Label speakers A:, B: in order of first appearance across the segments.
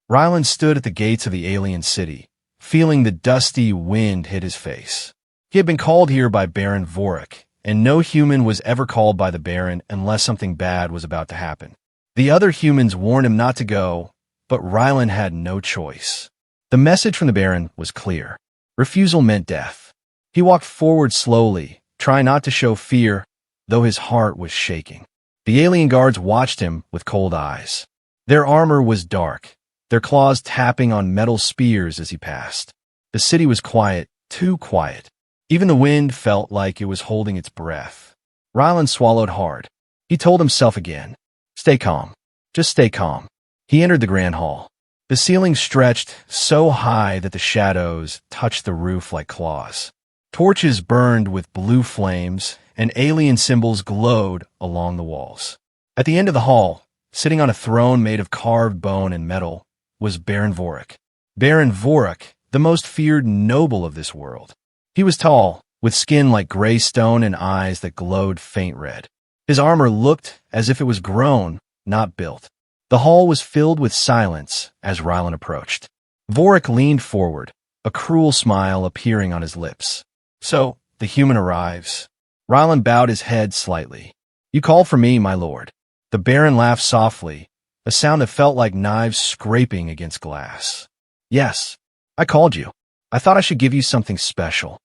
A: Ryland stood at the gates of the alien city, feeling the dusty wind hit his face. He had been called here by Baron Vorik, and no human was ever called by the Baron unless something bad was about to happen. The other humans warned him not to go, but Ryland had no choice. The message from the Baron was clear. Refusal meant death. He walked forward slowly, trying not to show fear, though his heart was shaking. The alien guards watched him with cold eyes. Their armor was dark, their claws tapping on metal spears as he passed. The city was quiet, too quiet. Even the wind felt like it was holding its breath. Ryland swallowed hard. He told himself again, "Stay calm. Just stay calm." He entered the grand hall. The ceiling stretched so high that the shadows touched the roof like claws. Torches burned with blue flames, and alien symbols glowed along the walls. At the end of the hall, sitting on a throne made of carved bone and metal, was Baron Vorik. Baron Vorik, the most feared noble of this world. He was tall, with skin like gray stone and eyes that glowed faint red. His armor looked as if it was grown, not built. The hall was filled with silence as Ryland approached. Vorik leaned forward, a cruel smile appearing on his lips. "So, the human arrives." Ryland bowed his head slightly. "You called for me, my lord." The Baron laughed softly, a sound that felt like knives scraping against glass. "Yes, I called you. I thought I should give you something special."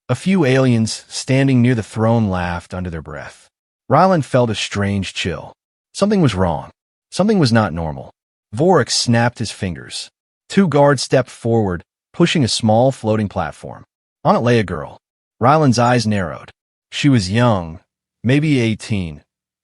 A: A few aliens standing near the throne laughed under their breath. Ryland felt a strange chill. Something was wrong. Something was not normal. Vorik snapped his fingers. Two guards stepped forward, pushing a small floating platform. On it lay a girl. Ryland's eyes narrowed. She was young, maybe 18,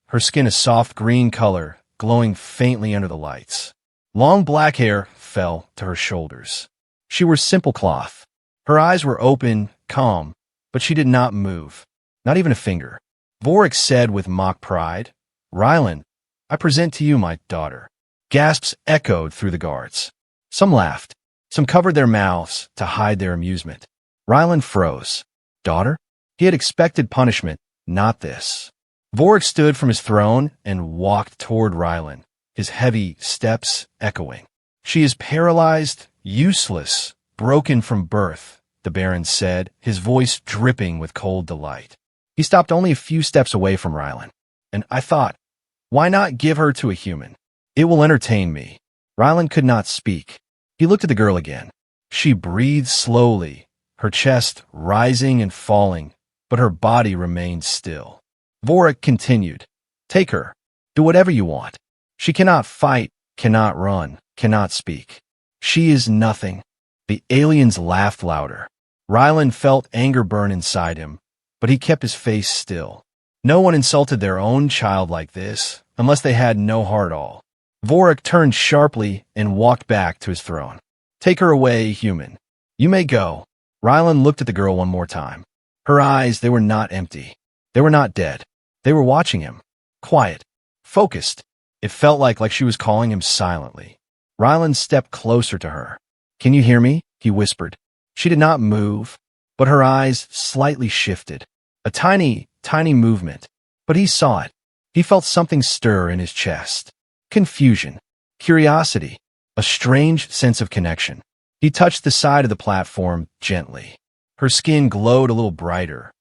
A: her skin a soft green color, glowing faintly under the lights. Long black hair fell to her shoulders. She wore simple cloth. Her eyes were open, calm, but she did not move, not even a finger. Vorik said with mock pride, "Ryland, I present to you my daughter." Gasps echoed through the guards. Some laughed. Some covered their mouths to hide their amusement. Ryland froze. Daughter? He had expected punishment, not this. Vorik stood from his throne and walked toward Ryland, his heavy steps echoing. "She is paralyzed, useless, broken from birth," the Baron said, his voice dripping with cold delight. He stopped only a few steps away from Ryland. "And I thought, why not give her to a human? It will entertain me." Ryland could not speak. He looked at the girl again. She breathed slowly, her chest rising and falling, but her body remained still. Vorik continued, "Take her. Do whatever you want. She cannot fight, cannot run, cannot speak. She is nothing." The aliens laughed louder. Ryland felt anger burn inside him, but he kept his face still. No one insulted their own child like this, unless they had no heart at all. Vorik turned sharply and walked back to his throne. "Take her away, human. You may go." Ryland looked at the girl one more time. Her eyes, they were not empty. They were not dead. They were watching him. Quiet. Focused. It felt like she was calling him silently. Ryland stepped closer to her. "Can you hear me?" he whispered. She did not move, but her eyes slightly shifted. A tiny, tiny movement. But he saw it. He felt something stir in his chest. Confusion. Curiosity. A strange sense of connection. He touched the side of the platform gently. Her skin glowed a little brighter,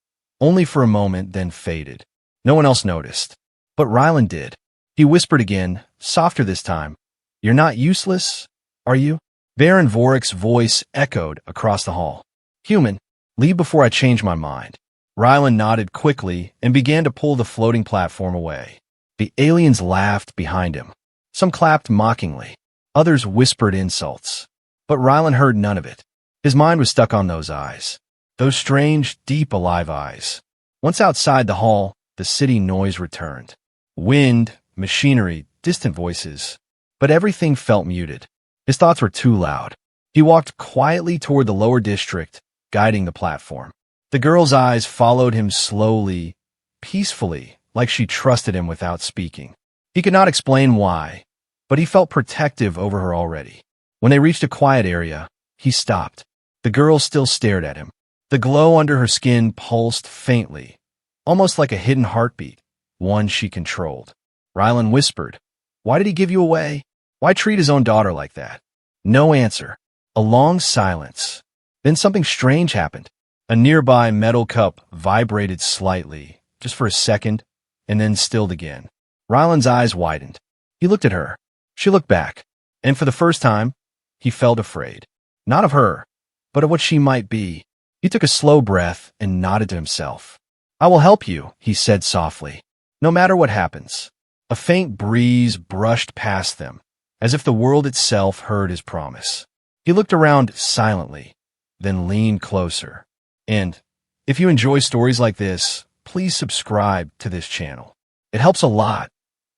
A: only for a moment, then faded. No one else noticed, but Ryland did. He whispered again, softer this time. "You're not useless, are you?" Baron Vorik's voice echoed across the hall. "Human, leave before I change my mind." Ryland nodded quickly and began to pull the floating platform away. The aliens laughed behind him. Some clapped mockingly. Others whispered insults. But Ryland heard none of it. His mind was stuck on those eyes. Those strange, deep, alive eyes. Once outside the hall, the city noise returned. Wind, machinery, distant voices. But everything felt muted. His thoughts were too loud. He walked quietly toward the lower district, guiding the platform. The girl's eyes followed him slowly, peacefully, like she trusted him without speaking. He could not explain why, but he felt protective over her already. When they reached a quiet area, he stopped. The girl still stared at him. The glow under her skin pulsed faintly, almost like a hidden heartbeat, one she controlled. Ryland whispered, "Why did he give you away? Why treat his own daughter like that?" No answer. A long silence. Then something strange happened. A nearby metal cup vibrated slightly, just for a second, and then stilled again. Ryland's eyes widened. He looked at her. She looked back. And for the first time, he felt afraid. Not of her, but of what she might be. He took a slow breath and nodded to himself. I will help you, he said softly. No matter what happens. A faint breeze brushed past them, as if the world itself heard his promise. He looked around silently, then leaned closer. And if you enjoy stories like this, please subscribe to this channel. It helps a lot,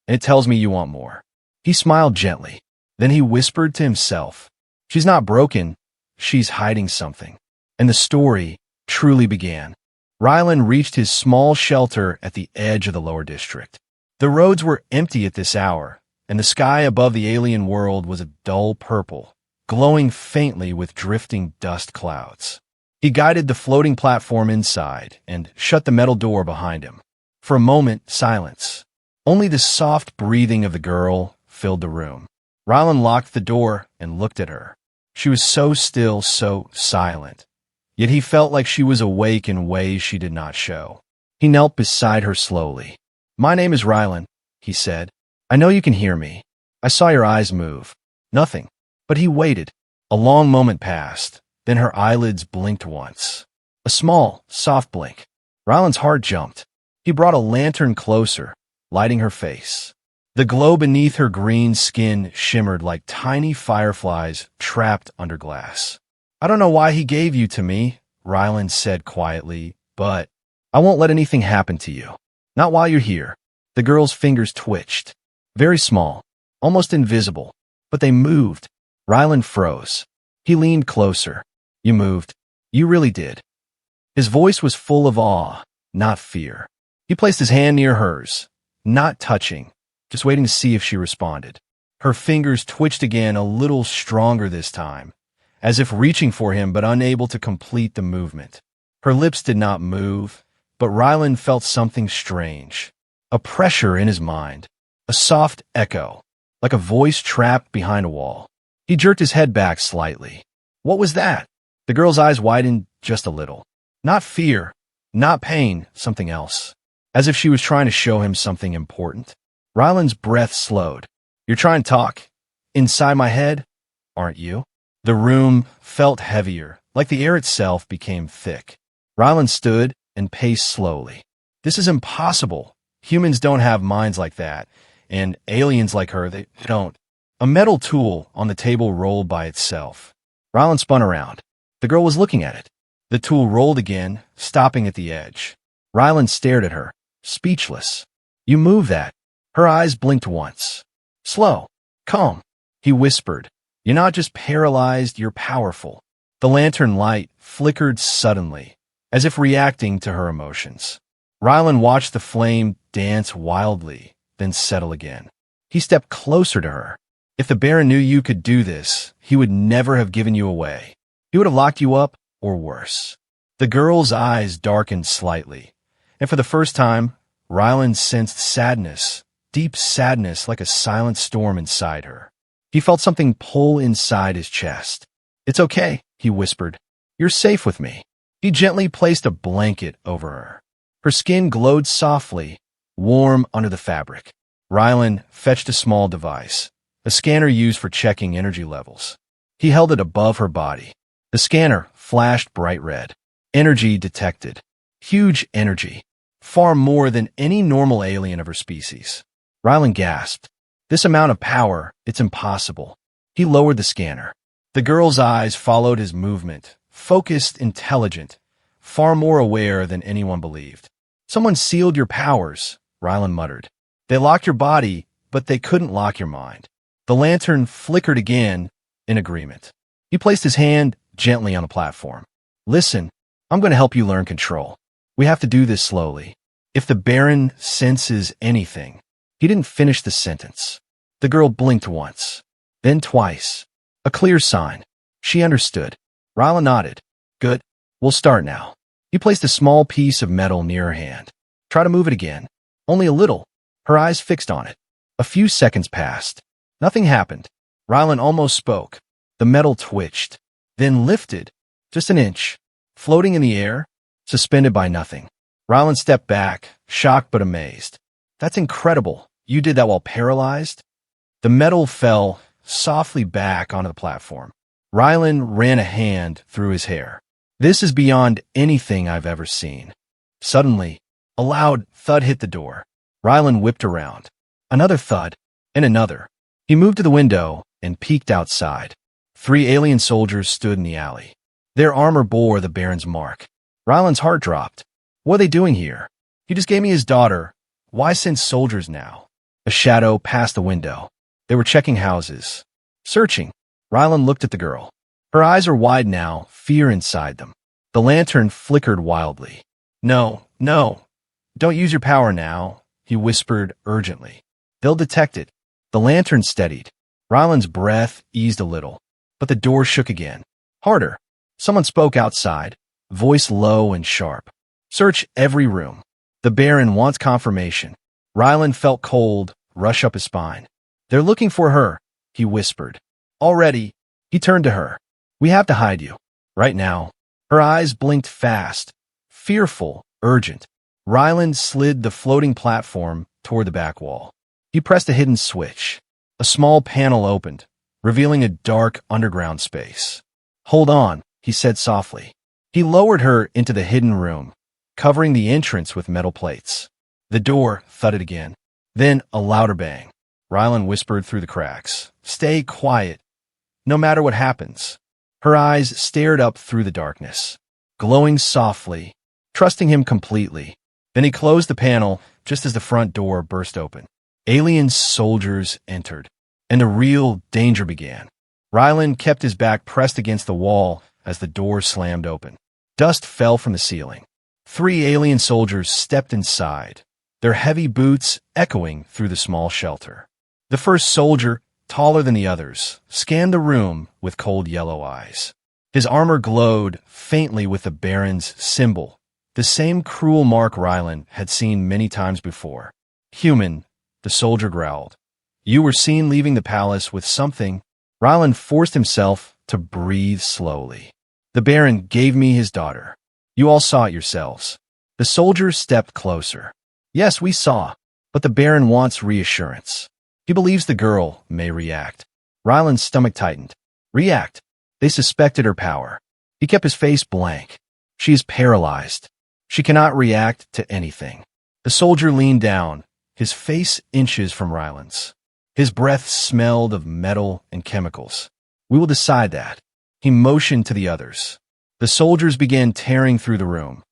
A: and it tells me you want more. He smiled gently. Then he whispered to himself, she's not broken, she's hiding something. And the story truly began. Ryland reached his small shelter at the edge of the lower district. The roads were empty at this hour, and the sky above the alien world was a dull purple, glowing faintly with drifting dust clouds. He guided the floating platform inside and shut the metal door behind him. For a moment, silence. Only the soft breathing of the girl filled the room. Ryland locked the door and looked at her. She was so still, so silent. Yet he felt like she was awake in ways she did not show. He knelt beside her slowly. My name is Ryland, he said. I know you can hear me. I saw your eyes move. Nothing. But he waited. A long moment passed. Then her eyelids blinked once. A small, soft blink. Ryland's heart jumped. He brought a lantern closer, lighting her face. The glow beneath her green skin shimmered like tiny fireflies trapped under glass. I don't know why he gave you to me, Ryland said quietly, but I won't let anything happen to you. Not while you're here. The girl's fingers twitched. Very small, almost invisible, but they moved. Ryland froze. He leaned closer. You moved. You really did. His voice was full of awe, not fear. He placed his hand near hers, not touching, just waiting to see if she responded. Her fingers twitched again, a little stronger this time, as if reaching for him but unable to complete the movement. Her lips did not move, but Ryland felt something strange. A pressure in his mind, a soft echo, like a voice trapped behind a wall. He jerked his head back slightly. What was that? The girl's eyes widened just a little. Not fear, not pain, something else. As if she was trying to show him something important. Ryland's breath slowed. You're trying to talk? Inside my head? Aren't you? The room felt heavier, like the air itself became thick. Ryland stood and paced slowly. This is impossible. Humans don't have minds like that, and aliens like her, they don't. A metal tool on the table rolled by itself. Ryland spun around. The girl was looking at it. The tool rolled again, stopping at the edge. Ryland stared at her, speechless. You move that. Her eyes blinked once. Slow. Calm. He whispered. You're not just paralyzed, you're powerful. The lantern light flickered suddenly, as if reacting to her emotions. Ryland watched the flame dance wildly, then settle again. He stepped closer to her. If the Baron knew you could do this, he would never have given you away. He would have locked you up, or worse. The girl's eyes darkened slightly, and for the first time, Ryland sensed sadness, deep sadness like a silent storm inside her. He felt something pull inside his chest. It's okay, he whispered. You're safe with me. He gently placed a blanket over her. Her skin glowed softly, warm under the fabric. Ryland fetched a small device, a scanner used for checking energy levels. He held it above her body. The scanner flashed bright red. Energy detected. Huge energy. Far more than any normal alien of her species. Ryland gasped. This amount of power, it's impossible. He lowered the scanner. The girl's eyes followed his movement, focused, intelligent, far more aware than anyone believed. Someone sealed your powers, Ryland muttered. They locked your body, but they couldn't lock your mind. The lantern flickered again, in agreement. He placed his hand gently on the platform. Listen, I'm going to help you learn control. We have to do this slowly. If the Baron senses anything. He didn't finish the sentence. The girl blinked once, then twice. A clear sign. She understood. Ryland nodded. Good. We'll start now. He placed a small piece of metal near her hand. Try to move it again. Only a little. Her eyes fixed on it. A few seconds passed. Nothing happened. Ryland almost spoke. The metal twitched, then lifted, just an inch, floating in the air, suspended by nothing. Rylan stepped back, shocked but amazed. That's incredible. You did that while paralyzed? The metal fell softly back onto the platform. Rylan ran a hand through his hair. This is beyond anything I've ever seen. Suddenly, a loud thud hit the door. Rylan whipped around. Another thud, and another. He moved to the window and peeked outside. 3 alien soldiers stood in the alley. Their armor bore the Baron's mark. Rylan's heart dropped. What are they doing here? He just gave me his daughter. Why send soldiers now? A shadow passed the window. They were checking houses. Searching. Rylan looked at the girl. Her eyes are wide now, fear inside them. The lantern flickered wildly. No, no. Don't use your power now, he whispered urgently. They'll detect it. The lantern steadied. Rylan's breath eased a little, but the door shook again. Harder. Someone spoke outside, voice low and sharp. Search every room. The Baron wants confirmation. Rylan felt cold rush up his spine. They're looking for her, he whispered. Already, he turned to her. We have to hide you. Right now. Her eyes blinked fast, fearful, urgent. Rylan slid the floating platform toward the back wall. He pressed a hidden switch. A small panel opened, revealing a dark underground space. Hold on, he said softly. He lowered her into the hidden room, covering the entrance with metal plates. The door thudded again. Then a louder bang. Rylan whispered through the cracks. Stay quiet, no matter what happens. Her eyes stared up through the darkness, glowing softly, trusting him completely. Then he closed the panel just as the front door burst open. Alien soldiers entered, and the real danger began. Rylan kept his back pressed against the wall as the door slammed open. Dust fell from the ceiling. 3 alien soldiers stepped inside, their heavy boots echoing through the small shelter. The first soldier, taller than the others, scanned the room with cold yellow eyes. His armor glowed faintly with the Baron's symbol, the same cruel mark Rylan had seen many times before. Human, the soldier growled. You were seen leaving the palace with something. Rylan forced himself to breathe slowly. The Baron gave me his daughter. You all saw it yourselves. The soldier stepped closer. Yes, we saw, but the Baron wants reassurance. He believes the girl may react. Rylan's stomach tightened. React. They suspected her power. He kept his face blank. She is paralyzed. She cannot react to anything. The soldier leaned down, his face inches from Rylan's. His breath smelled of metal and chemicals. We will decide that. He motioned to the others. The soldiers began tearing through the room,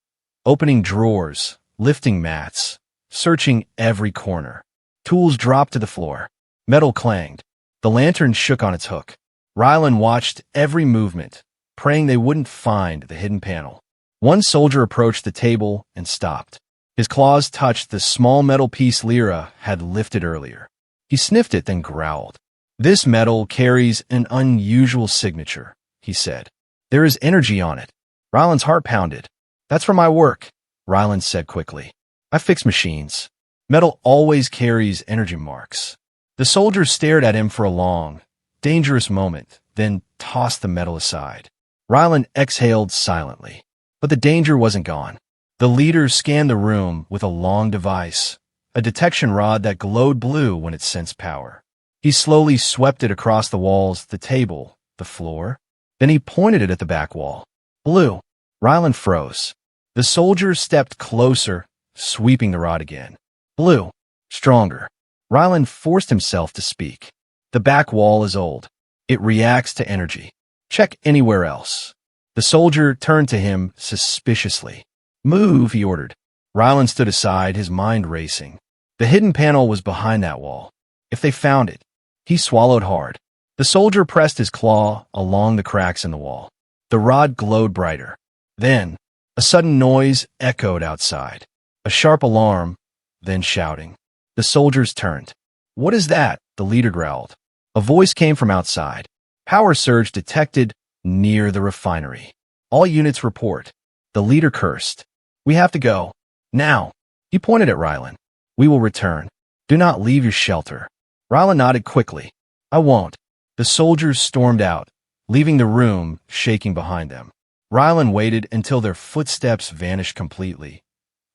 A: opening drawers, lifting mats, searching every corner. Tools dropped to the floor. Metal clanged. The lantern shook on its hook. Rylan watched every movement, praying they wouldn't find the hidden panel. One soldier approached the table and stopped. His claws touched the small metal piece Lyra had lifted earlier. He sniffed it, then growled. This metal carries an unusual signature, he said. There is energy on it. Rylan's heart pounded. That's for my work, Rylan said quickly. I fix machines. Metal always carries energy marks. The soldier stared at him for a long, dangerous moment, then tossed the metal aside. Rylan exhaled silently, but the danger wasn't gone. The leader scanned the room with a long device, a detection rod that glowed blue when it sensed power. He slowly swept it across the walls, the table, the floor. Then he pointed it at the back wall. Blue. Rylan froze. The soldier stepped closer, sweeping the rod again. Blue. Stronger. Rylan forced himself to speak. The back wall is old. It reacts to energy. Check anywhere else. The soldier turned to him suspiciously. Move, he ordered. Rylan stood aside, his mind racing. The hidden panel was behind that wall. If they found it, he swallowed hard. The soldier pressed his claw along the cracks in the wall. The rod glowed brighter. Then, a sudden noise echoed outside. A sharp alarm, then shouting. The soldiers turned. What is that? The leader growled. A voice came from outside. Power surge detected near the refinery. All units report. The leader cursed. We have to go. Now. He pointed at Rylan. We will return. Do not leave your shelter. Rylan nodded quickly. I won't. The soldiers stormed out, leaving the room shaking behind them. Rylan waited until their footsteps vanished completely.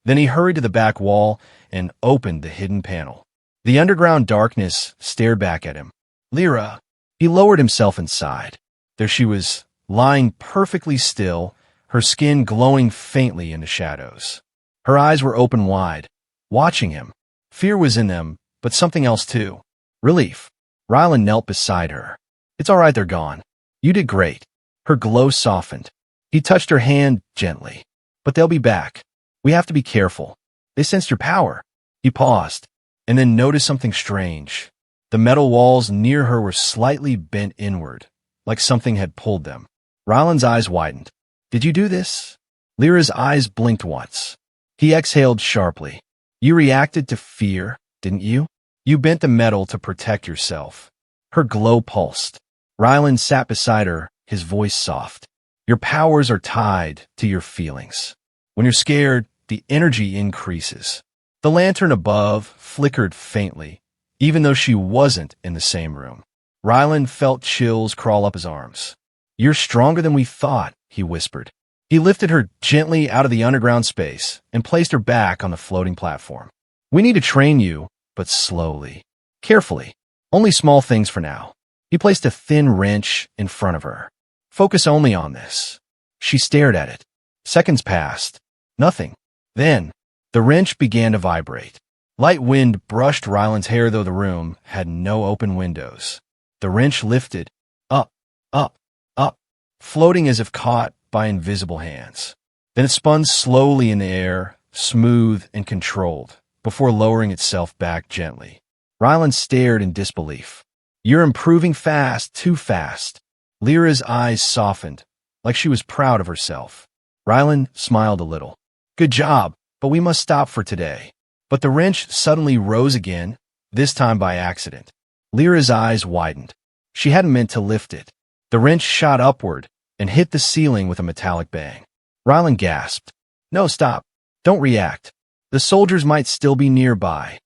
A: Then he hurried to the back wall and opened the hidden panel. The underground darkness stared back at him. Lyra! He lowered himself inside. There she was, lying perfectly still, her skin glowing faintly in the shadows. Her eyes were open wide, watching him. Fear was in them, but something else too. Relief. Rylan knelt beside her. It's all right, they're gone. You did great. Her glow softened. He touched her hand gently. But they'll be back. We have to be careful. They sensed your power. He paused, and then noticed something strange. The metal walls near her were slightly bent inward, like something had pulled them. Rylan's eyes widened. Did you do this? Lyra's eyes blinked once. He exhaled sharply. You reacted to fear, didn't you? You bent the metal to protect yourself. Her glow pulsed. Rylan sat beside her, his voice soft. Your powers are tied to your feelings. When you're scared, the energy increases. The lantern above flickered faintly, even though she wasn't in the same room. Rylan felt chills crawl up his arms. You're stronger than we thought, he whispered. He lifted her gently out of the underground space and placed her back on the floating platform. We need to train you, but slowly. Carefully. Only small things for now. He placed a thin wrench in front of her. Focus only on this. She stared at it. Seconds passed. Nothing. Then, the wrench began to vibrate. Light wind brushed Rylan's hair, though the room had no open windows. The wrench lifted, up, up, up, floating as if caught by invisible hands. Then it spun slowly in the air, smooth and controlled, before lowering itself back gently. Rylan stared in disbelief. You're improving fast, too fast. Lyra's eyes softened, like she was proud of herself. Rylan smiled a little. Good job, but we must stop for today. But the wrench suddenly rose again, this time by accident. Lyra's eyes widened. She hadn't meant to lift it. The wrench shot upward and hit the ceiling with a metallic bang. Rylan gasped. No, stop. Don't react. The soldiers might still be nearby.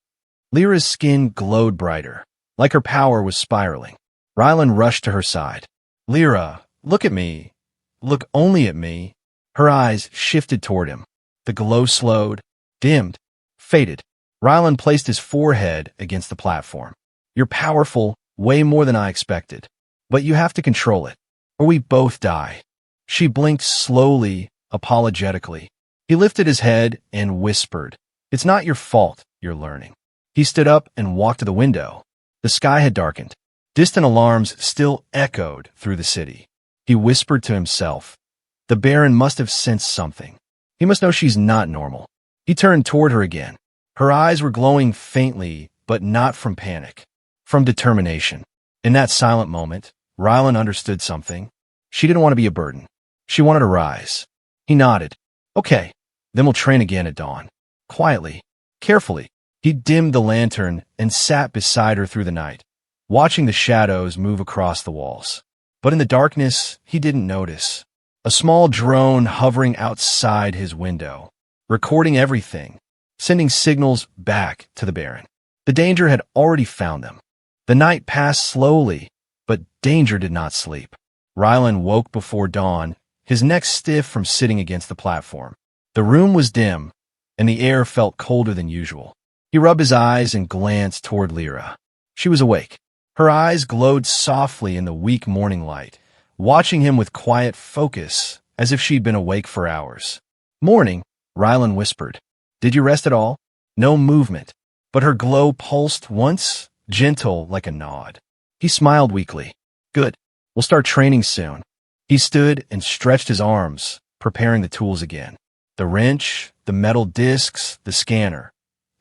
A: Lyra's skin glowed brighter, like her power was spiraling. Rylan rushed to her side. Lyra, look at me. Look only at me. Her eyes shifted toward him. The glow slowed, dimmed, faded. Rylan placed his forehead against the platform. You're powerful, way more than I expected. But you have to control it, or we both die. She blinked slowly, apologetically. He lifted his head and whispered, It's not your fault, you're learning. He stood up and walked to the window. The sky had darkened. Distant alarms still echoed through the city. He whispered to himself, The Baron must have sensed something. He must know she's not normal. He turned toward her again. Her eyes were glowing faintly, but not from panic, from determination. In that silent moment, Rylan understood something. She didn't want to be a burden. She wanted to rise. He nodded. Okay, then we'll train again at dawn. Quietly, carefully, he dimmed the lantern and sat beside her through the night, watching the shadows move across the walls. But in the darkness, he didn't notice. A small drone hovering outside his window, recording everything, sending signals back to the Baron. The danger had already found them. The night passed slowly, but danger did not sleep. Rylan woke before dawn, his neck stiff from sitting against the platform. The room was dim, and the air felt colder than usual. He rubbed his eyes and glanced toward Lyra. She was awake. Her eyes glowed softly in the weak morning light, watching him with quiet focus, as if she'd been awake for hours. Morning, Rylan whispered. Did you rest at all? No movement, but her glow pulsed once, gentle like a nod. He smiled weakly. Good. We'll start training soon. He stood and stretched his arms, preparing the tools again. The wrench, the metal discs, the scanner.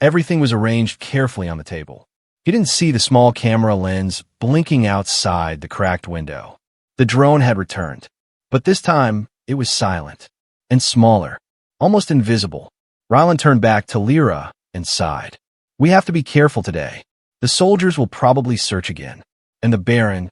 A: Everything was arranged carefully on the table. He didn't see the small camera lens blinking outside the cracked window. The drone had returned, but this time it was silent and smaller, almost invisible. Rylan turned back to Lyra and sighed. We have to be careful today. The soldiers will probably search again. And the Baron...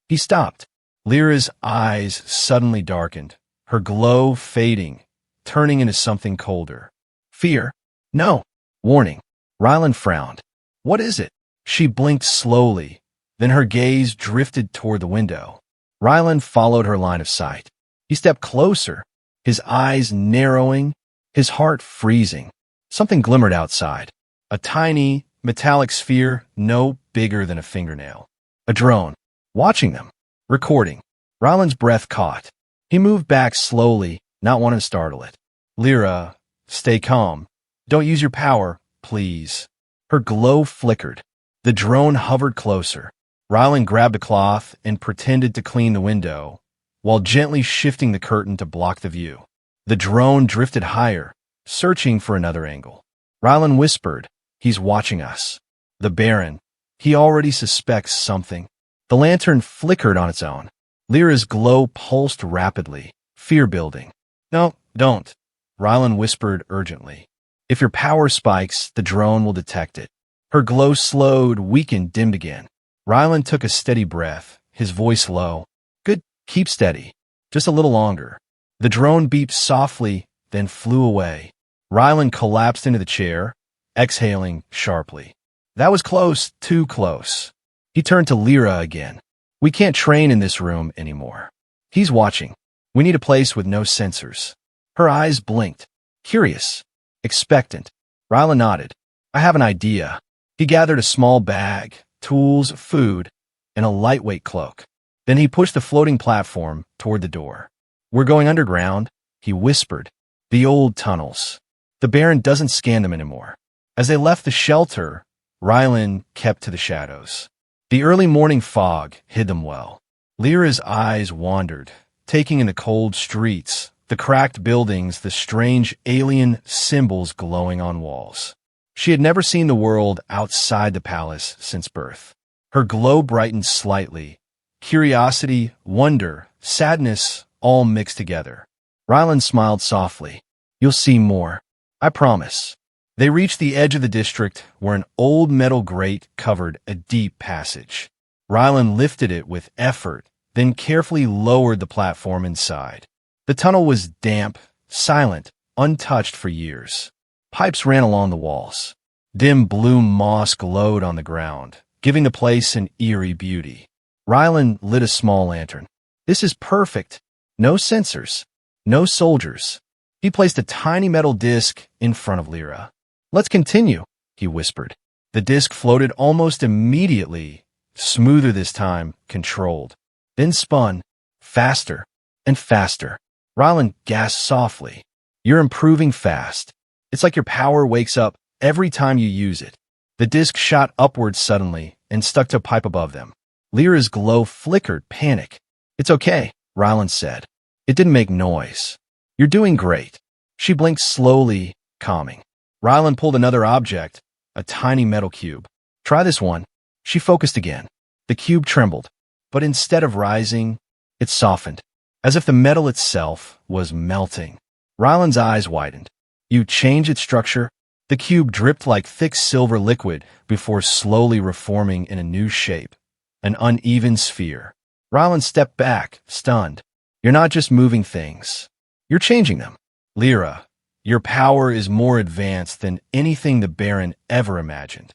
A: He stopped. Lyra's eyes suddenly darkened, her glow fading, turning into something colder. Fear? No. Warning. Rylan frowned. What is it? She blinked slowly, then her gaze drifted toward the window. Rylan followed her line of sight. He stepped closer, his eyes narrowing, his heart freezing. Something glimmered outside. A tiny, metallic sphere no bigger than a fingernail. A drone. Watching them. Recording. Rylan's breath caught. He moved back slowly, not wanting to startle it. Lyra, stay calm. Don't use your power, please. Her glow flickered. The drone hovered closer. Rylan grabbed a cloth and pretended to clean the window, while gently shifting the curtain to block the view. The drone drifted higher, searching for another angle. Rylan whispered, "He's watching us." The Baron. He already suspects something. The lantern flickered on its own. Lyra's glow pulsed rapidly, fear building. "No, don't," Rylan whispered urgently. "If your power spikes, the drone will detect it." Her glow slowed, weakened, dimmed again. Rylan took a steady breath, his voice low. "Good, keep steady. Just a little longer." The drone beeped softly, then flew away. Rylan collapsed into the chair, exhaling sharply. That was close, too close. He turned to Lyra again. "We can't train in this room anymore. He's watching. We need a place with no sensors." Her eyes blinked. Curious. Expectant. Rylan nodded. "I have an idea." He gathered a small bag, tools, food, and a lightweight cloak. Then he pushed the floating platform toward the door. "We're going underground," he whispered. "The old tunnels. The Baron doesn't scan them anymore." As they left the shelter, Rylan kept to the shadows. The early morning fog hid them well. Lyra's eyes wandered, taking in the cold streets, the cracked buildings, the strange alien symbols glowing on walls. She had never seen the world outside the palace since birth. Her glow brightened slightly. Curiosity, wonder, sadness, all mixed together. Rylan smiled softly. "You'll see more. I promise." They reached the edge of the district where an old metal grate covered a deep passage. Rylan lifted it with effort, then carefully lowered the platform inside. The tunnel was damp, silent, untouched for years. Pipes ran along the walls. Dim blue moss glowed on the ground, giving the place an eerie beauty. Rylan lit a small lantern. "This is perfect. No sensors. No soldiers." He placed a tiny metal disc in front of Lyra. "Let's continue," he whispered. The disc floated almost immediately, smoother this time, controlled. Then spun, faster and faster. Rylan gasped softly. "You're improving fast. It's like your power wakes up every time you use it." The disc shot upwards suddenly and stuck to a pipe above them. Lyra's glow flickered, panic. "It's okay," Rylan said. "It didn't make noise. You're doing great." She blinked slowly, calming. Rylan pulled another object, a tiny metal cube. "Try this one." She focused again. The cube trembled, but instead of rising, it softened, as if the metal itself was melting. Rylan's eyes widened. "You changed its structure?" The cube dripped like thick silver liquid before slowly reforming in a new shape, an uneven sphere. Rylan stepped back, stunned. "You're not just moving things. You're changing them. Lyra, your power is more advanced than anything the Baron ever imagined."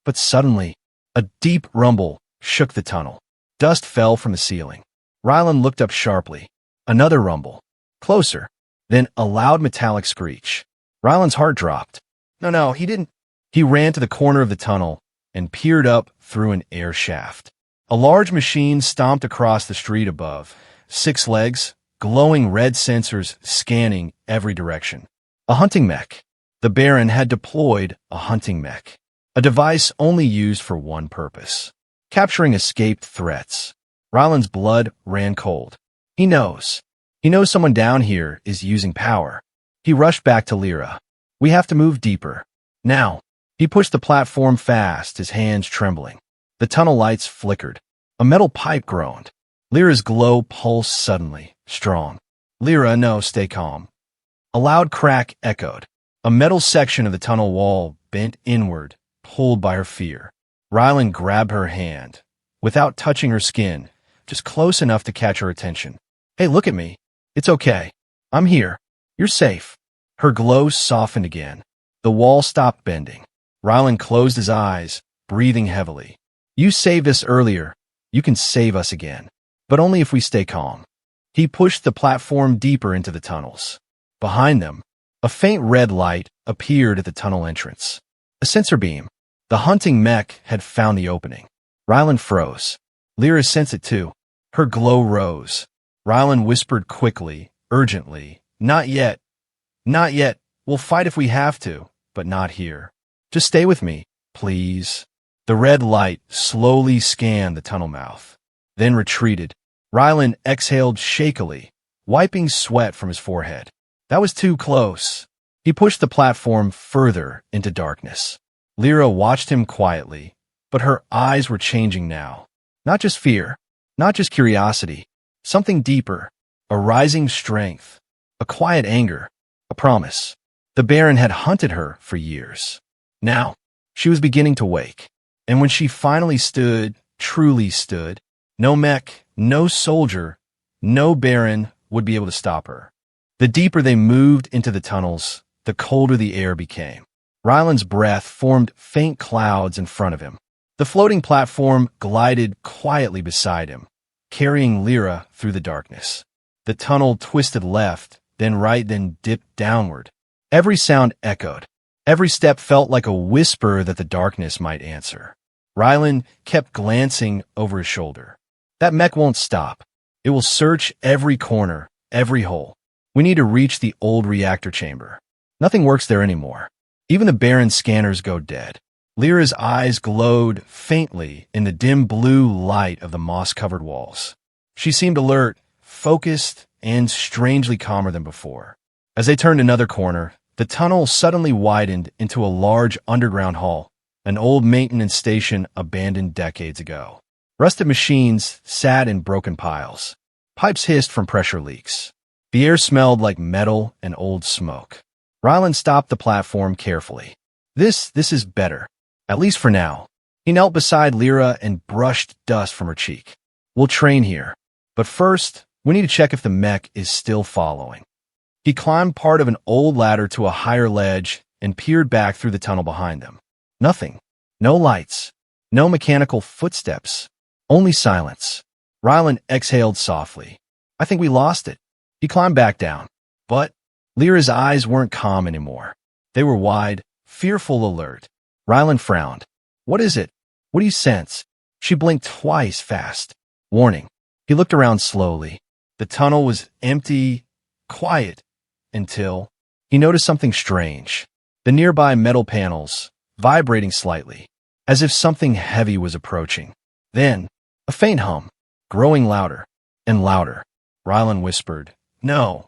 A: But suddenly, a deep rumble shook the tunnel. Dust fell from the ceiling. Rylan looked up sharply. Another rumble. Closer. Then a loud metallic screech. Rylan's heart dropped. No, he didn't. He ran to the corner of the tunnel and peered up through an air shaft. A large machine stomped across the street above. 6 legs, glowing red sensors scanning every direction. A hunting mech. The Baron had deployed a hunting mech, a device only used for one purpose: capturing escaped threats. Rylan's blood ran cold. He knows. He knows someone down here is using power. He rushed back to Lyra. "We have to move deeper. Now." He pushed the platform fast, his hands trembling. The tunnel lights flickered. A metal pipe groaned. Lyra's glow pulsed suddenly, strong. "Lyra, no, stay calm." A loud crack echoed. A metal section of the tunnel wall bent inward, pulled by her fear. Rylan grabbed her hand, without touching her skin, just close enough to catch her attention. "Hey, look at me. It's okay. I'm here. You're safe." Her glow softened again. The wall stopped bending. Rylan closed his eyes, breathing heavily. "You saved us earlier. You can save us again." but only if we stay calm. He pushed the platform deeper into the tunnels. Behind them, a faint red light appeared at the tunnel entrance. A sensor beam. The hunting mech had found the opening. Rylan froze. Lyra sensed it too. Her glow rose. Rylan whispered quickly, urgently, "Not yet. Not yet. We'll fight if we have to, but not here. Just stay with me, please." The red light slowly scanned the tunnel mouth, then retreated. Rylan exhaled shakily, wiping sweat from his forehead. That was too close. He pushed the platform further into darkness. Lyra watched him quietly, but her eyes were changing now. Not just fear, not just curiosity, something deeper, a rising strength, a quiet anger, a promise. The Baron had hunted her for years. Now, she was beginning to wake. And when she finally stood, truly stood, no mech, no soldier, no Baron would be able to stop her. The deeper they moved into the tunnels, the colder the air became. Rylan's breath formed faint clouds in front of him. The floating platform glided quietly beside him, carrying Lyra through the darkness. The tunnel twisted left, then right, then dipped downward. Every sound echoed. Every step felt like a whisper that the darkness might answer. Rylan kept glancing over his shoulder. That mech won't stop. It will search every corner, every hole. We need to reach the old reactor chamber. Nothing works there anymore. Even the Baron's scanners go dead. Lyra's eyes glowed faintly in the dim blue light of the moss-covered walls. She seemed alert, focused, and strangely calmer than before. As they turned another corner, the tunnel suddenly widened into a large underground hall, an old maintenance station abandoned decades ago. Rusted machines sat in broken piles. Pipes hissed from pressure leaks. The air smelled like metal and old smoke. Rylan stopped the platform carefully. This is better. At least for now. He knelt beside Lyra and brushed dust from her cheek. We'll train here. But first, we need to check if the mech is still following. He climbed part of an old ladder to a higher ledge and peered back through the tunnel behind them. Nothing. No lights. No mechanical footsteps. Only silence. Rylan exhaled softly. I think we lost it. He climbed back down. But Lyra's eyes weren't calm anymore. They were wide, fearful, alert. Rylan frowned. What is it? What do you sense? She blinked twice fast. Warning. He looked around slowly. The tunnel was empty, quiet, until he noticed something strange. The nearby metal panels, vibrating slightly, as if something heavy was approaching. Then, a faint hum, growing louder and louder. Rylan whispered, "No,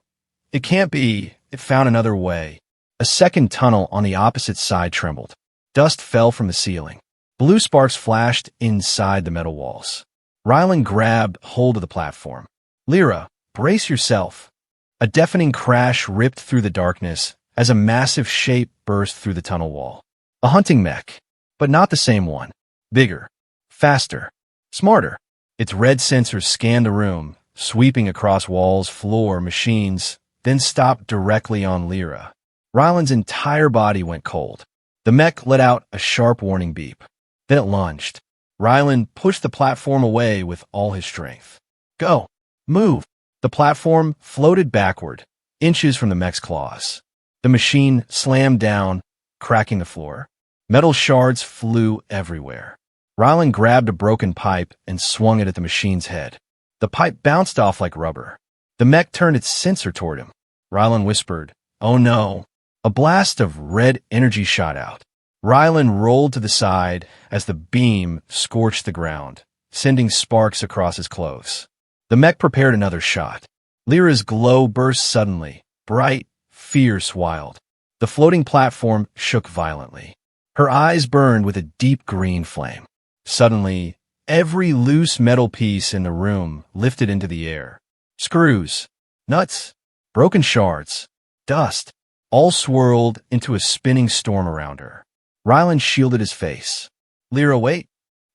A: it can't be." It found another way. A second tunnel on the opposite side trembled. Dust fell from the ceiling. Blue sparks flashed inside the metal walls. Rylan grabbed hold of the platform. Lyra, brace yourself. A deafening crash ripped through the darkness as a massive shape burst through the tunnel wall. A hunting mech, but not the same one. Bigger, faster, smarter. Its red sensors scanned the room, sweeping across walls, floor, machines, then stopped directly on Lyra. Rylan's entire body went cold. The mech let out a sharp warning beep. Then it lunged. Rylan pushed the platform away with all his strength. Go! Move! The platform floated backward, inches from the mech's claws. The machine slammed down, cracking the floor. Metal shards flew everywhere. Rylan grabbed a broken pipe and swung it at the machine's head. The pipe bounced off like rubber. The mech turned its sensor toward him. Rylan whispered, "Oh no." A blast of red energy shot out. Rylan rolled to the side as the beam scorched the ground, sending sparks across his clothes. The mech prepared another shot. Lyra's glow burst suddenly, bright, fierce, wild. The floating platform shook violently. Her eyes burned with a deep green flame. Suddenly, every loose metal piece in the room lifted into the air. Screws, nuts, broken shards, dust, all swirled into a spinning storm around her. Rylan shielded his face. Lyra, wait.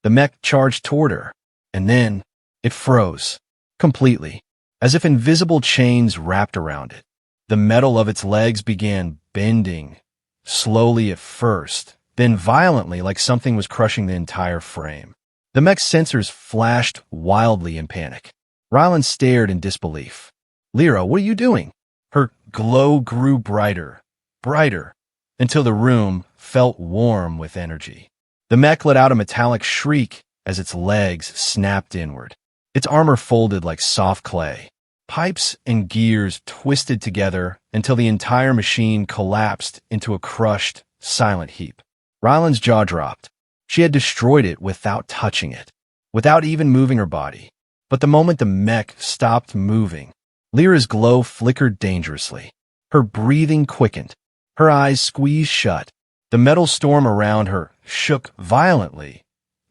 A: The mech charged toward her, and then it froze, completely, as if invisible chains wrapped around it. The metal of its legs began bending, slowly at first, then violently like something was crushing the entire frame. The mech's sensors flashed wildly in panic. Rylan stared in disbelief. Lyra, what are you doing? Her glow grew brighter, brighter, until the room felt warm with energy. The mech let out a metallic shriek as its legs snapped inward. Its armor folded like soft clay. Pipes and gears twisted together until the entire machine collapsed into a crushed, silent heap. Rylan's jaw dropped. She had destroyed it without touching it, without even moving her body. But the moment the mech stopped moving, Lyra's glow flickered dangerously. Her breathing quickened. Her eyes squeezed shut. The metal storm around her shook violently,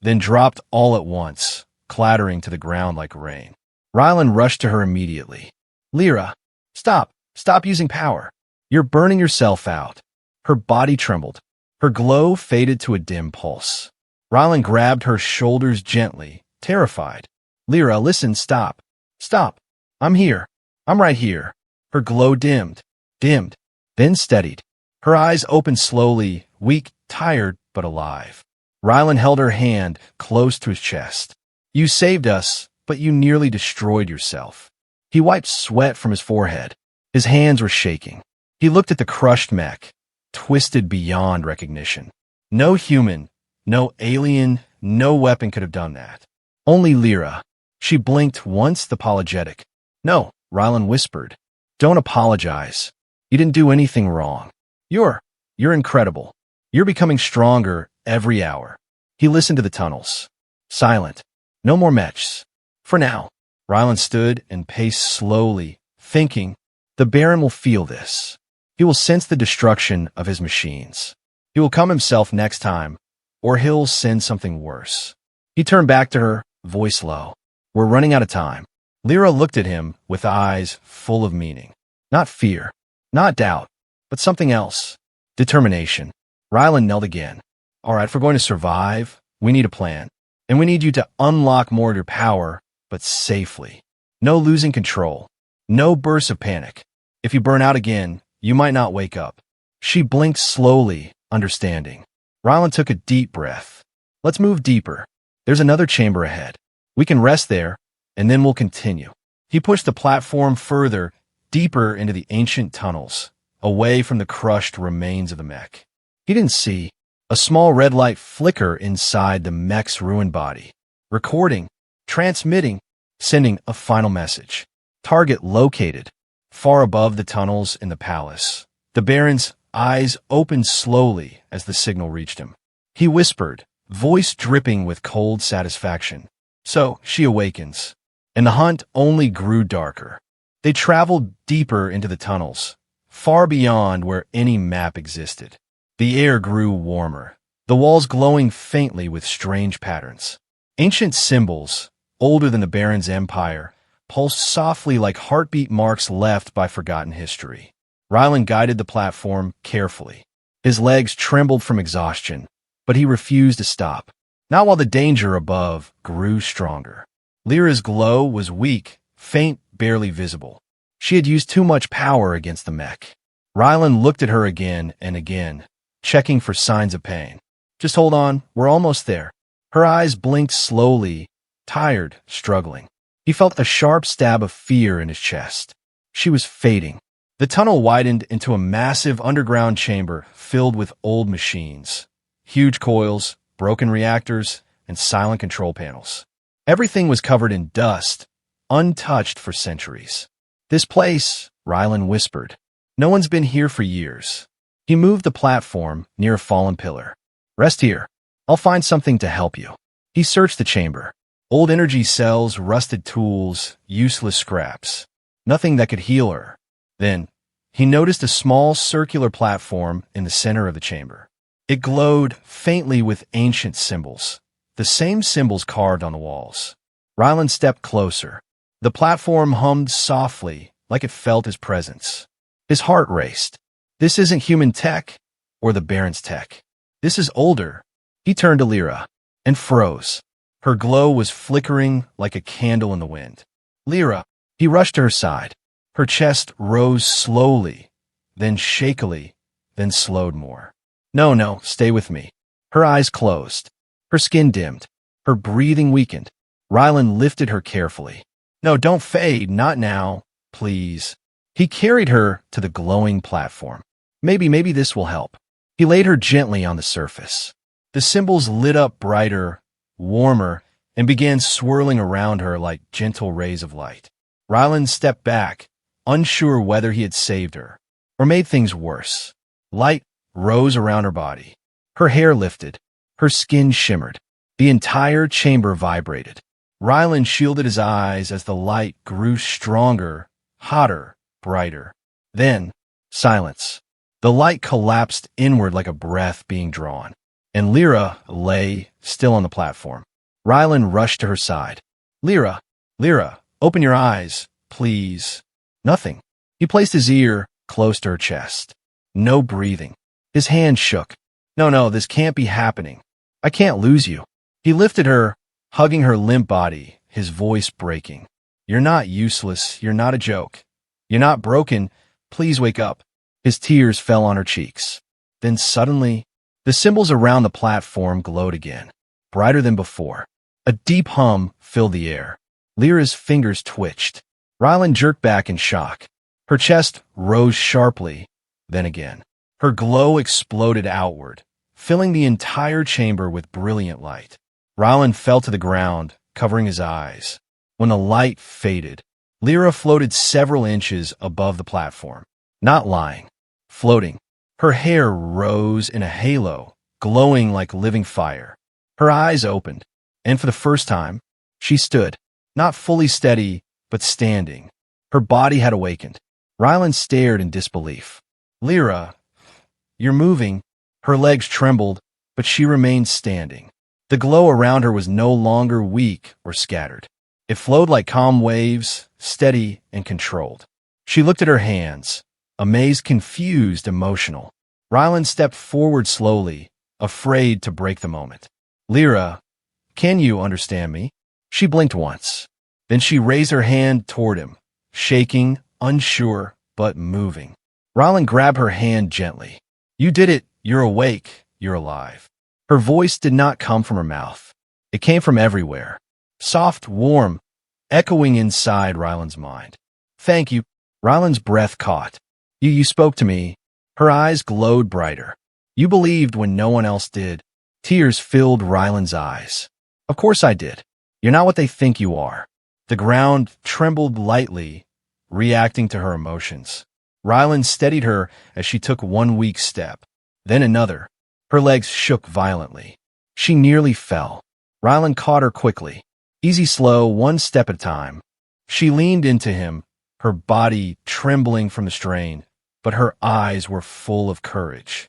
A: then dropped all at once, clattering to the ground like rain. Rylan rushed to her immediately. Lyra, stop. Stop using power. You're burning yourself out. Her body trembled. Her glow faded to a dim pulse. Rylan grabbed her shoulders gently, terrified. Lyra, listen, stop. Stop. I'm here. I'm right here. Her glow dimmed, then steadied. Her eyes opened slowly, weak, tired, but alive. Rylan held her hand close to his chest. You saved us, but you nearly destroyed yourself. He wiped sweat from his forehead. His hands were shaking. He looked at the crushed mech, twisted beyond recognition. No human, no alien, no weapon could have done that. Only Lyra. She blinked once, apologetic. No, Rylan whispered. Don't apologize. You didn't do anything wrong. You're incredible. You're becoming stronger every hour. He listened to the tunnels. Silent. No more mechs. For now. Rylan stood and paced slowly, thinking, the Baron will feel this. He will sense the destruction of his machines. He will come himself next time, or he'll send something worse. He turned back to her, voice low. We're running out of time. Lyra looked at him with eyes full of meaning. Not fear, not doubt, but something else. Determination. Rylan knelt again. All right, if we're going to survive, we need a plan. And we need you to unlock more of your power, but safely. No losing control. No bursts of panic. If you burn out again, you might not wake up. She blinked slowly, understanding. Rylan took a deep breath. Let's move deeper. There's another chamber ahead. We can rest there, and then we'll continue. He pushed the platform further, deeper into the ancient tunnels, away from the crushed remains of the mech. He didn't see a small red light flicker inside the mech's ruined body, recording, transmitting, sending a final message. Target located, far above the tunnels in the palace. The Baron's eyes opened slowly as the signal reached him. He whispered, voice dripping with cold satisfaction. So she awakens. And the hunt only grew darker. They traveled deeper into the tunnels, far beyond where any map existed. The air grew warmer, the walls glowing faintly with strange patterns. Ancient symbols, older than the Baron's empire, pulsed softly like heartbeat marks left by forgotten history. Rylan guided the platform carefully. His legs trembled from exhaustion, but he refused to stop. Not while the danger above grew stronger. Lyra's glow was weak, faint, barely visible. She had used too much power against the mech. Rylan looked at her again and again, checking for signs of pain. Just hold on, we're almost there. Her eyes blinked slowly, tired, struggling. He felt a sharp stab of fear in his chest. She was fading. The tunnel widened into a massive underground chamber filled with old machines. Huge coils, broken reactors, and silent control panels. Everything was covered in dust, untouched for centuries. This place, Rylan whispered. No one's been here for years. He moved the platform near a fallen pillar. Rest here. I'll find something to help you. He searched the chamber. Old energy cells, rusted tools, useless scraps. Nothing that could heal her. Then, he noticed a small circular platform in the center of the chamber. It glowed faintly with ancient symbols, the same symbols carved on the walls. Rylan stepped closer. The platform hummed softly, like it felt his presence. His heart raced. This isn't human tech, or the Baron's tech. This is older. He turned to Lyra, and froze. Her glow was flickering like a candle in the wind. Lyra, he rushed to her side. Her chest rose slowly, then shakily, then slowed more. No, stay with me. Her eyes closed. Her skin dimmed. Her breathing weakened. Rylan lifted her carefully. No, don't fade, not now, please. He carried her to the glowing platform. Maybe this will help. He laid her gently on the surface. The symbols lit up brighter, warmer, and began swirling around her like gentle rays of light. Ryland stepped back, unsure whether he had saved her or made things worse. Light rose around her body. Her hair lifted. Her skin shimmered. The entire chamber vibrated. Ryland shielded his eyes as the light grew stronger, hotter, brighter. Then, silence. The light collapsed inward like a breath being drawn, and Lyra lay still on the platform. Ryland rushed to her side. Lyra, open your eyes, please. Nothing. He placed his ear close to her chest. No breathing. His hand shook. No, this can't be happening. I can't lose you. He lifted her, hugging her limp body, his voice breaking. You're not useless. You're not a joke. You're not broken. Please wake up. His tears fell on her cheeks. Then suddenly, the symbols around the platform glowed again, brighter than before. A deep hum filled the air. Lyra's fingers twitched. Ryland jerked back in shock. Her chest rose sharply, then again. Her glow exploded outward, filling the entire chamber with brilliant light. Ryland fell to the ground, covering his eyes. When the light faded, Lyra floated several inches above the platform. Not lying, floating. Her hair rose in a halo, glowing like living fire. Her eyes opened, and for the first time, she stood, not fully steady, but standing. Her body had awakened. Ryland stared in disbelief. Lyra, you're moving. Her legs trembled, but she remained standing. The glow around her was no longer weak or scattered. It flowed like calm waves, steady and controlled. She looked at her hands, amazed, confused, emotional. Ryland stepped forward slowly, afraid to break the moment. Lyra, can you understand me? She blinked once. Then she raised her hand toward him, shaking, unsure, but moving. Ryland grabbed her hand gently. You did it. You're awake. You're alive. Her voice did not come from her mouth. It came from everywhere. Soft, warm, echoing inside Ryland's mind. Thank you. Ryland's breath caught. You spoke to me. Her eyes glowed brighter. You believed when no one else did. Tears filled Ryland's eyes. Of course I did. You're not what they think you are. The ground trembled lightly, reacting to her emotions. Ryland steadied her as she took one weak step, then another. Her legs shook violently. She nearly fell. Ryland caught her quickly. Easy, slow, one step at a time. She leaned into him, her body trembling from the strain, but her eyes were full of courage.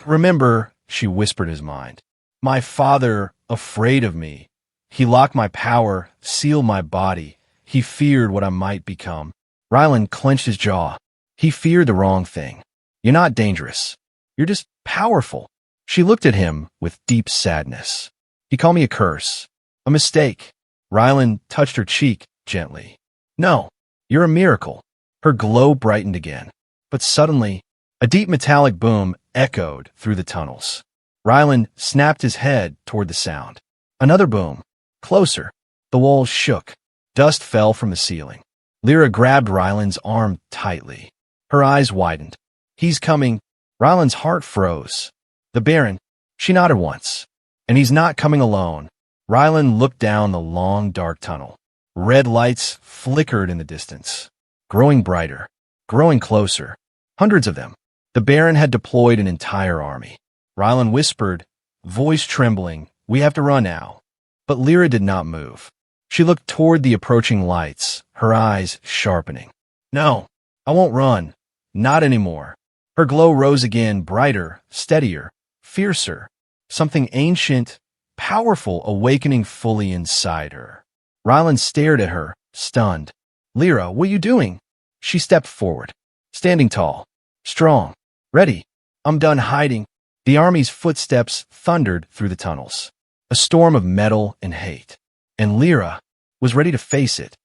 A: Remember, she whispered his mind. My father, afraid of me. He locked my power, sealed my body. He feared what I might become. Ryland clenched his jaw. He feared the wrong thing. You're not dangerous. You're just powerful. She looked at him with deep sadness. He called me a curse. A mistake. Ryland touched her cheek gently. No, you're a miracle. Her glow brightened again. But suddenly, a deep metallic boom echoed through the tunnels. Ryland snapped his head toward the sound. Another boom. Closer. The walls shook. Dust fell from the ceiling. Lyra grabbed Ryland's arm tightly. Her eyes widened. He's coming. Ryland's heart froze. The Baron. She nodded once. And he's not coming alone. Ryland looked down the long, dark tunnel. Red lights flickered in the distance, growing brighter, growing closer. Hundreds of them. The Baron had deployed an entire army. Ryland whispered, voice trembling, we have to run now. But Lyra did not move. She looked toward the approaching lights, her eyes sharpening. No, I won't run. Not anymore. Her glow rose again, brighter, steadier, fiercer. Something ancient, powerful awakening fully inside her. Ryland stared at her, stunned. Lyra, what are you doing? She stepped forward, standing tall, strong, ready. I'm done hiding. The army's footsteps thundered through the tunnels, a storm of metal and hate. And Lyra was ready to face it.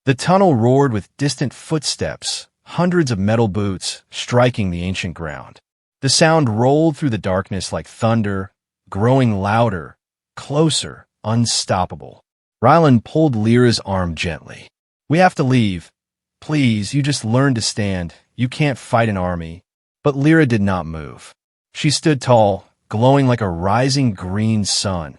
A: The tunnel roared with distant footsteps, hundreds of metal boots striking the ancient ground. The sound rolled through the darkness like thunder, growing louder, closer, unstoppable. Ryland pulled Lyra's arm gently. We have to leave. Please, you just learn to stand. You can't fight an army. But Lyra did not move. She stood tall, glowing like a rising green sun,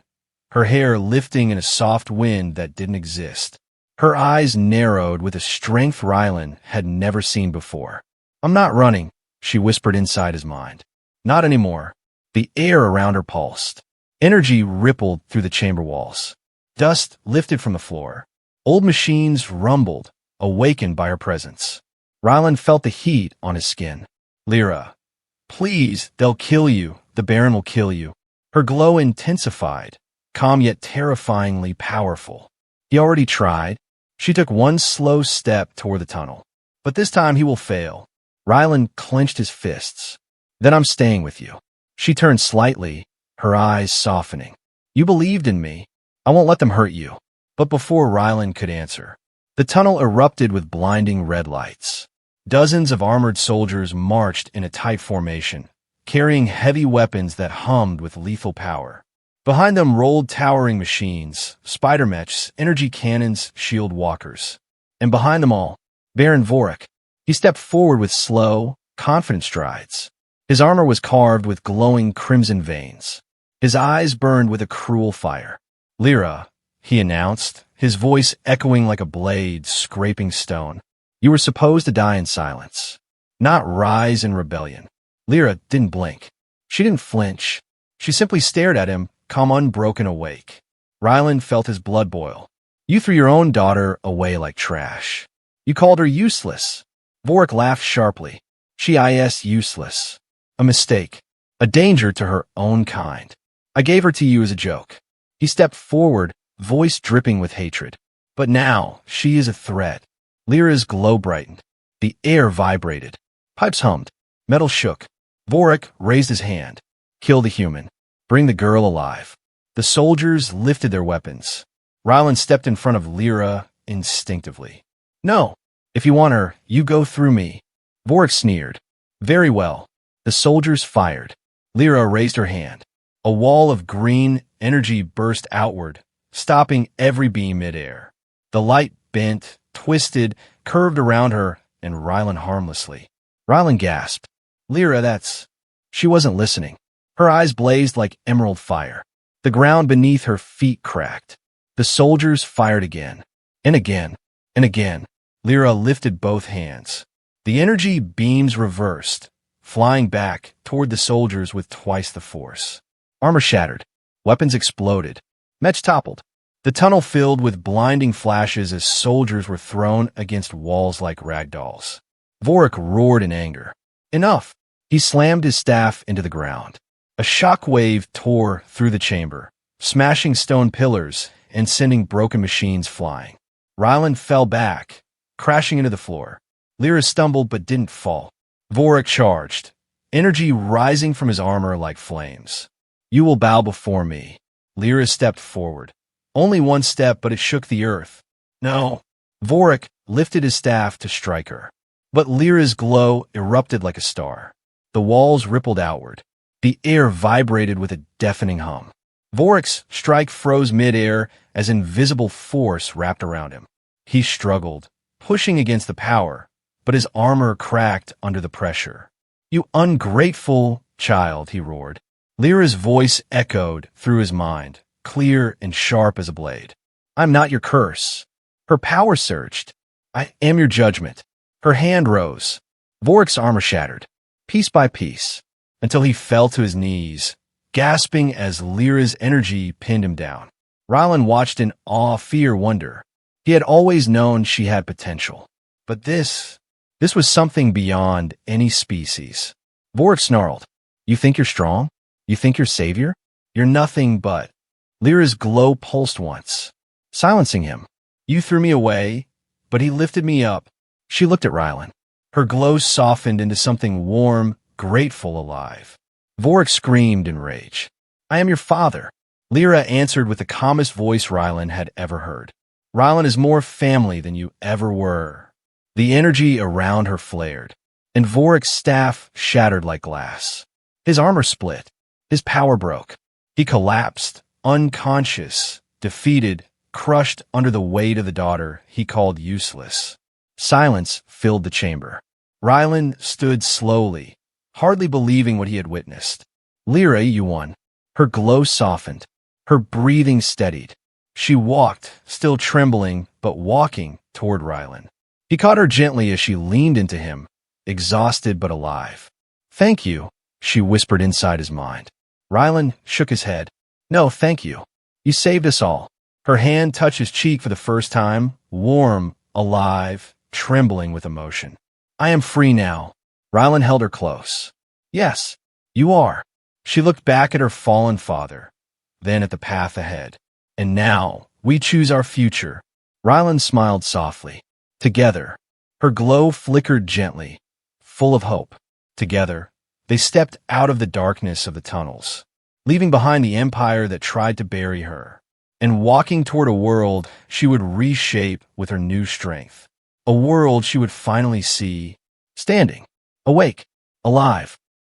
A: her hair lifting in a soft wind that didn't exist. Her eyes narrowed with a strength Rylan had never seen before. I'm not running, she whispered inside his mind. Not anymore. The air around her pulsed. Energy rippled through the chamber walls. Dust lifted from the floor. Old machines rumbled, awakened by her presence. Rylan felt the heat on his skin. Lyra, please, they'll kill you. The Baron will kill you. Her glow intensified, calm yet terrifyingly powerful. He already tried. She took one slow step toward the tunnel. But this time he will fail. Rylan clenched his fists. Then I'm staying with you. She turned slightly, her eyes softening. You believed in me. I won't let them hurt you. But before Rylan could answer, the tunnel erupted with blinding red lights. Dozens of armored soldiers marched in a tight formation, carrying heavy weapons that hummed with lethal power. Behind them rolled towering machines, spider mechs, energy cannons, shield walkers. And behind them all, Baron Vorik. He stepped forward with slow, confident strides. His armor was carved with glowing crimson veins. His eyes burned with a cruel fire. Lyra, he announced, his voice echoing like a blade scraping stone. You were supposed to die in silence, not rise in rebellion. Lyra didn't blink. She didn't flinch. She simply stared at him, calm unbroken awake. Rylan felt his blood boil. You threw your own daughter away like trash. You called her useless. Vorik laughed sharply. She is useless. A mistake. A danger to her own kind. I gave her to you as a joke. He stepped forward, voice dripping with hatred. But now, she is a threat. Lyra's glow brightened. The air vibrated. Pipes hummed. Metal shook. Vorik raised his hand. Kill the human. Bring the girl alive. The soldiers lifted their weapons. Rylan stepped in front of Lyra instinctively. No. If you want her, you go through me. Vorik sneered. Very well. The soldiers fired. Lyra raised her hand. A wall of green energy burst outward, stopping every beam midair. The light bent, twisted, curved around her, and Rylan harmlessly. Rylan gasped. Lyra, that's... She wasn't listening. Her eyes blazed like emerald fire. The ground beneath her feet cracked. The soldiers fired again, and again, and again. Lyra lifted both hands. The energy beams reversed, flying back toward the soldiers with twice the force. Armor shattered. Weapons exploded. Mechs toppled. The tunnel filled with blinding flashes as soldiers were thrown against walls like ragdolls. Vorik roared in anger. Enough! He slammed his staff into the ground. A shockwave tore through the chamber, smashing stone pillars and sending broken machines flying. Rylan fell back, crashing into the floor. Lyra stumbled but didn't fall. Vorik charged, energy rising from his armor like flames. You will bow before me. Lyra stepped forward. Only one step, but it shook the earth. No. Vorik lifted his staff to strike her. But Lyra's glow erupted like a star. The walls rippled outward. The air vibrated with a deafening hum. Vorik's strike froze midair as invisible force wrapped around him. He struggled, pushing against the power, but his armor cracked under the pressure. You ungrateful child, he roared. Lyra's voice echoed through his mind, clear and sharp as a blade. I'm not your curse. Her power surged. I am your judgment. Her hand rose. Vorik's armor shattered, piece by piece, until he fell to his knees, gasping as Lyra's energy pinned him down. Rylan watched in awe, fear, wonder. He had always known she had potential. But this was something beyond any species. Vorik snarled. You think you're strong? You think you're savior? You're nothing but... Lyra's glow pulsed once, silencing him. You threw me away, but he lifted me up. She looked at Rylan. Her glow softened into something warm, grateful, alive. Vorik screamed in rage. I am your father. Lyra answered with the calmest voice Rylan had ever heard. Rylan is more family than you ever were. The energy around her flared, and Vorik's staff shattered like glass. His armor split. His power broke. He collapsed, unconscious, defeated, crushed under the weight of the daughter he called useless. Silence filled the chamber. Rylan stood slowly, hardly believing what he had witnessed. Lyra, you won. Her glow softened. Her breathing steadied. She walked, still trembling, but walking toward Rylan. He caught her gently as she leaned into him, exhausted but alive. Thank you, she whispered inside his mind. Rylan shook his head. No, thank you. You saved us all. Her hand touched his cheek for the first time, warm, alive, trembling with emotion. I am free now. Rylan held her close. Yes, you are. She looked back at her fallen father, then at the path ahead. And now, we choose our future. Rylan smiled softly. Together. Her glow flickered gently, full of hope. Together, they stepped out of the darkness of the tunnels, leaving behind the empire that tried to bury her, and walking toward a world she would reshape with her new strength. A world she would finally see, standing, awake, alive.